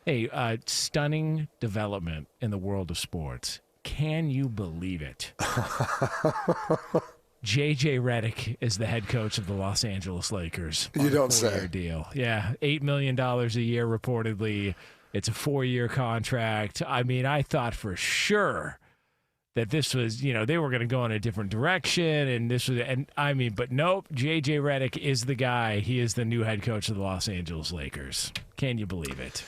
Hey, stunning development in the world of sports. Can you believe it? JJ Redick is the head coach of the Los Angeles Lakers. You don't say. 4-year say. deal. Yeah, $8 million a year reportedly. It's a 4-year contract. I mean, I thought for sure that this was, they were going to go in a different direction, but nope, JJ Redick is the guy. He is the new head coach of the Los Angeles Lakers. Can you believe it?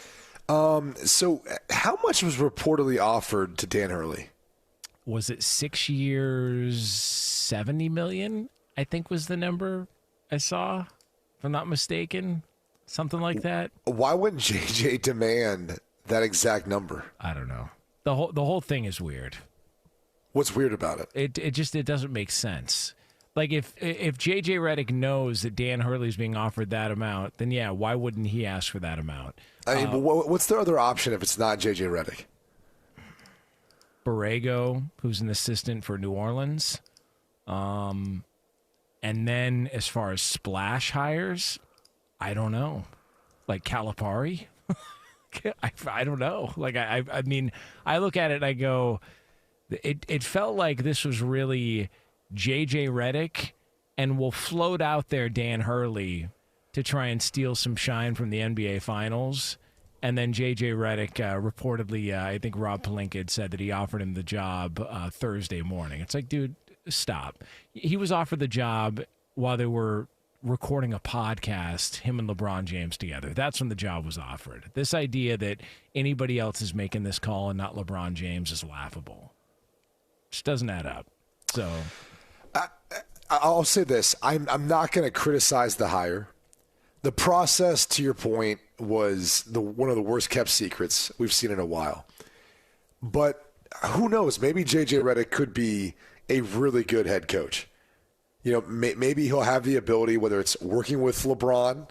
So how much was reportedly offered to Dan Hurley? Was it 6 years, $70 million? I think was the number I saw, if I'm not mistaken. Something like that. Why wouldn't JJ demand that exact number? I don't know. The whole thing is weird. What's weird about it? It doesn't make sense. Like if JJ Redick knows that Dan Hurley's being offered that amount, then yeah, why wouldn't he ask for that amount? I mean, but what's the other option if it's not JJ Redick? Borrego, who's an assistant for New Orleans. And then as far as splash hires, I don't know. Like Calipari? I don't know. Like I mean, I look at it and I go, it felt like this was really JJ Redick, and we'll float out there Dan Hurley to try and steal some shine from the NBA Finals. And then JJ Redick reportedly, I think Rob Pelinka had said that he offered him the job Thursday morning. It's like, dude, stop. He was offered the job while they were recording a podcast, him and LeBron James together. That's when the job was offered. This idea that anybody else is making this call and not LeBron James is laughable. Just doesn't add up. So I'll say this. I'm not going to criticize the hire. The process, to your point, was one of the worst kept secrets we've seen in a while. But who knows? Maybe JJ Redick could be a really good head coach. Maybe he'll have the ability, whether it's working with LeBron,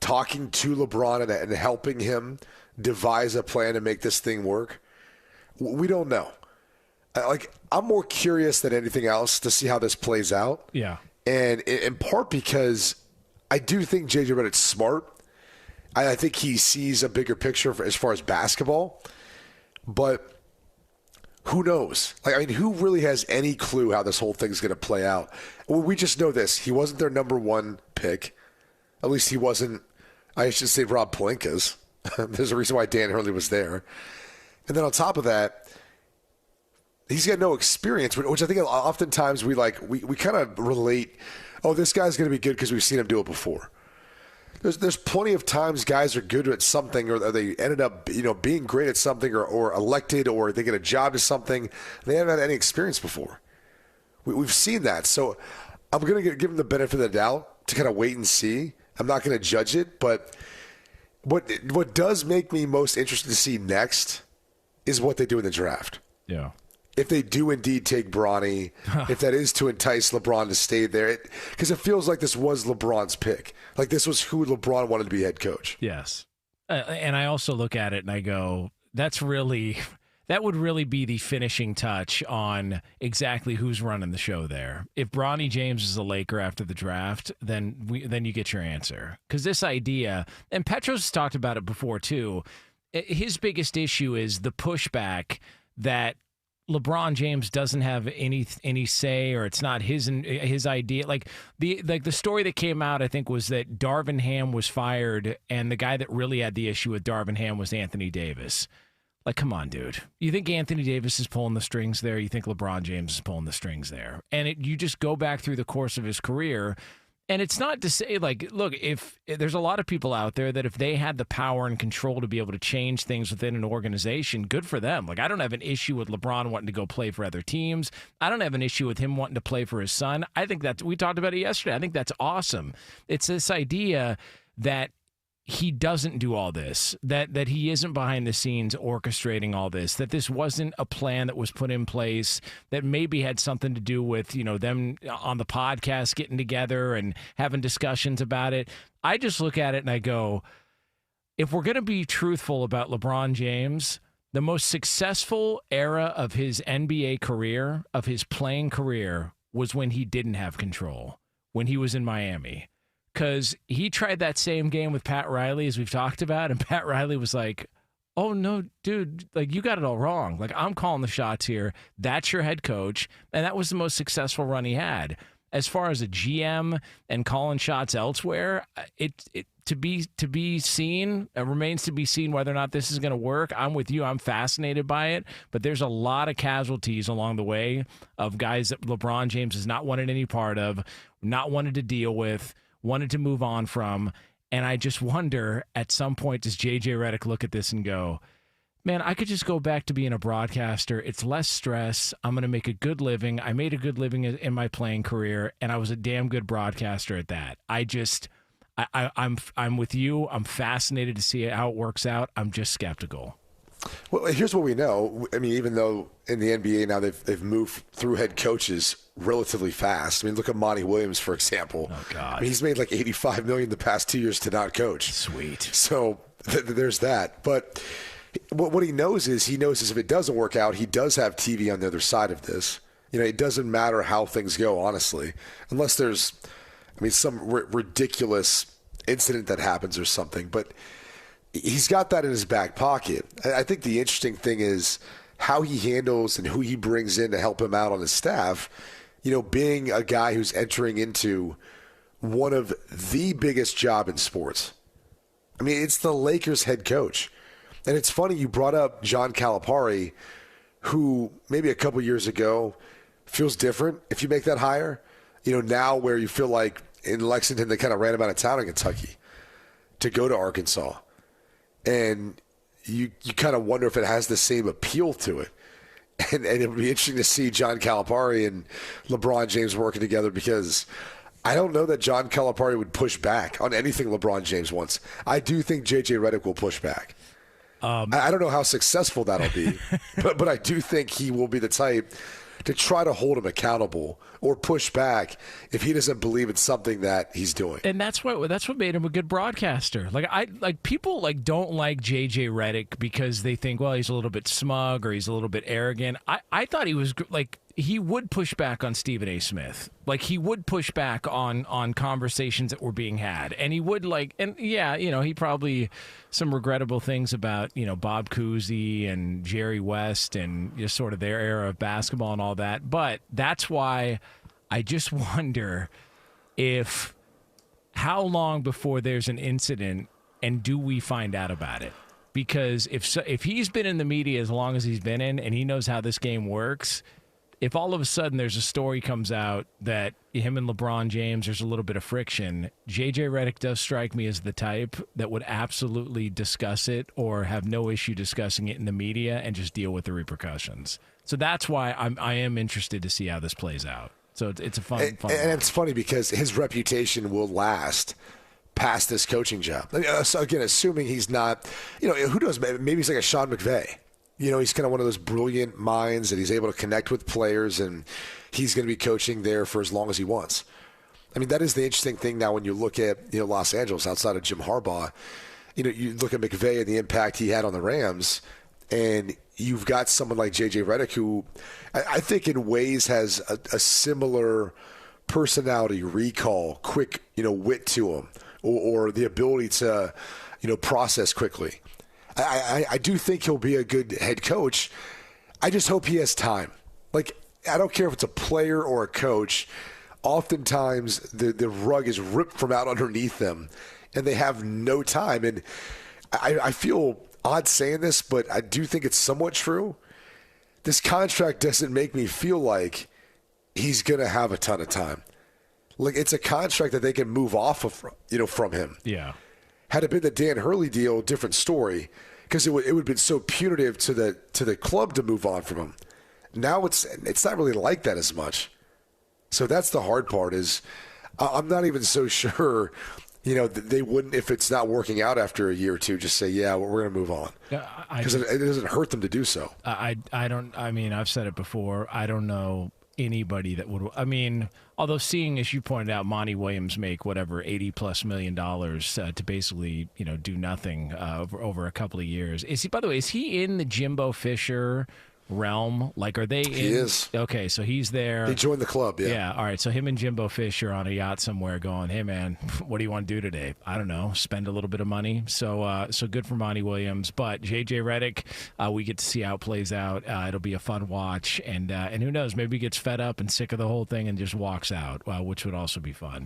talking to LeBron and helping him devise a plan to make this thing work. We don't know. I'm more curious than anything else to see how this plays out. Yeah. And in part because I do think JJ Redick's smart. I think he sees a bigger picture as far as basketball. But who knows? Who really has any clue how this whole thing's going to play out? Well, we just know this. He wasn't their number one pick. At least he wasn't, I should say, Rob Pelinka's. There's a reason why Dan Hurley was there. And then on top of that, he's got no experience, which I think oftentimes we kind of relate, oh, this guy's going to be good because we've seen him do it before. There's plenty of times guys are good at something, or they ended up being great at something, or elected, or they get a job to something. They haven't had any experience before. We've seen that. So I'm going to give them the benefit of the doubt to kind of wait and see. I'm not going to judge it, but what does make me most interested to see next is what they do in the draft. Yeah. If they do indeed take Bronny, if that is to entice LeBron to stay there, because it feels like this was LeBron's pick. Like this was who LeBron wanted to be head coach. Yes. And I also look at it and I go, that would really be the finishing touch on exactly who's running the show there. If Bronny James is a Laker after the draft, then you get your answer. Because this idea, and Petros has talked about it before too, his biggest issue is the pushback that LeBron James doesn't have any say, or it's not his idea. Like the story that came out, I think, was that Darvin Ham was fired, and the guy that really had the issue with Darvin Ham was Anthony Davis. Like, come on, dude. You think Anthony Davis is pulling the strings there? You think LeBron James is pulling the strings there? And you just go back through the course of his career. And it's not to say, like, look, if there's a lot of people out there that if they had the power and control to be able to change things within an organization, good for them. Like, I don't have an issue with LeBron wanting to go play for other teams. I don't have an issue with him wanting to play for his son. I think we talked about it yesterday. I think that's awesome. It's this idea that he doesn't do all this, that he isn't behind the scenes orchestrating all this, that this wasn't a plan that was put in place that maybe had something to do with, them on the podcast getting together and having discussions about it. I just look at it and I go, if we're going to be truthful about LeBron James, the most successful era of his NBA career, of his playing career, was when he didn't have control, when he was in Miami. because he tried that same game with Pat Riley, as we've talked about, and Pat Riley was like, oh, no, dude, like, you got it all wrong. Like, I'm calling the shots here. That's your head coach. And that was the most successful run he had. As far as a GM and calling shots elsewhere, to be seen, it remains to be seen whether or not this is going to work. I'm with you. I'm fascinated by it. But there's a lot of casualties along the way of guys that LeBron James has not wanted any part of, not wanted to deal with, wanted to move on from. And I just wonder, at some point, does JJ Redick look at this and go, man, I could just go back to being a broadcaster. It's less stress. I'm going to make a good living. I made a good living in my playing career, and I was a damn good broadcaster at that. I'm with you. I'm fascinated to see how it works out. I'm just skeptical. Well, here's what we know. I mean, even though in the NBA now they've moved through head coaches relatively fast. I mean, look at Monty Williams, for example. Oh, God. I mean, he's made like $85 million the past 2 years to not coach. Sweet. So there's that. But what he knows is if it doesn't work out, he does have TV on the other side of this. You know, it doesn't matter how things go, honestly, unless there's, some ridiculous incident that happens or something. But he's got that in his back pocket. I think the interesting thing is how he handles and who he brings in to help him out on his staff. You know, being a guy who's entering into one of the biggest job in sports. I mean, it's the Lakers head coach. And it's funny you brought up John Calipari, who maybe a couple years ago feels different if you make that hire. You know, now where you feel like in Lexington they kind of ran him out of town in Kentucky to go to Arkansas. And you kind of wonder if it has the same appeal to it. And it would be interesting to see John Calipari and LeBron James working together, because I don't know that John Calipari would push back on anything LeBron James wants. I do think JJ Redick will push back. I don't know how successful that'll be, but I do think he will be the type to try to hold him accountable or push back if he doesn't believe it's something that he's doing. And that's what made him a good broadcaster. People don't like JJ Redick because they think, well, he's a little bit smug or he's a little bit arrogant. I thought he was he would push back on Stephen A. Smith. Like, he would push back on conversations that were being had. And he would he probably some regrettable things about, Bob Cousy and Jerry West and just sort of their era of basketball and all that. But that's why I just wonder how long before there's an incident, and do we find out about it? Because if he's been in the media as long as he's been in, and he knows how this game works, if all of a sudden there's a story comes out that him and LeBron James, there's a little bit of friction, JJ Redick does strike me as the type that would absolutely discuss it or have no issue discussing it in the media and just deal with the repercussions. So that's why I am interested to see how this plays out. So it's a fun. And it's funny because his reputation will last past this coaching job. So again, assuming he's not, who knows, maybe he's like a Sean McVay. He's kind of one of those brilliant minds that he's able to connect with players, and he's going to be coaching there for as long as he wants. I mean, that is the interesting thing now when you look at, Los Angeles outside of Jim Harbaugh. You look at McVay and the impact he had on the Rams, and you've got someone like JJ Redick who I think in ways has a similar personality, recall, quick, wit to him, or the ability to, process quickly. I do think he'll be a good head coach. I just hope he has time. Like, I don't care if it's a player or a coach. Oftentimes, the rug is ripped from out underneath them, and they have no time. And I feel odd saying this, but I do think it's somewhat true. This contract doesn't make me feel like he's going to have a ton of time. Like, it's a contract that they can move off of, from him. Yeah. Had it been the Dan Hurley deal, different story, because it would have been so punitive to the club to move on from him. Now it's not really like that as much. So that's the hard part. Is I'm not even so sure, they wouldn't, if it's not working out after a year or two, just say, yeah, well, we're going to move on, because it doesn't hurt them to do so. I've said it before. I don't know anybody that would. Although seeing, as you pointed out, Monty Williams make whatever $80+ million to basically do nothing over a couple of years. By the way, is he in the Jimbo Fisher realm? Like, are they in? He is. Okay, so he's there. He joined the club, yeah. Yeah, all right. So him and Jimbo Fish are on a yacht somewhere going, hey, man, what do you want to do today? I don't know, spend a little bit of money. So good for Monty Williams. But JJ Redick, we get to see how it plays out. It'll be a fun watch. And who knows, maybe he gets fed up and sick of the whole thing and just walks out, which would also be fun.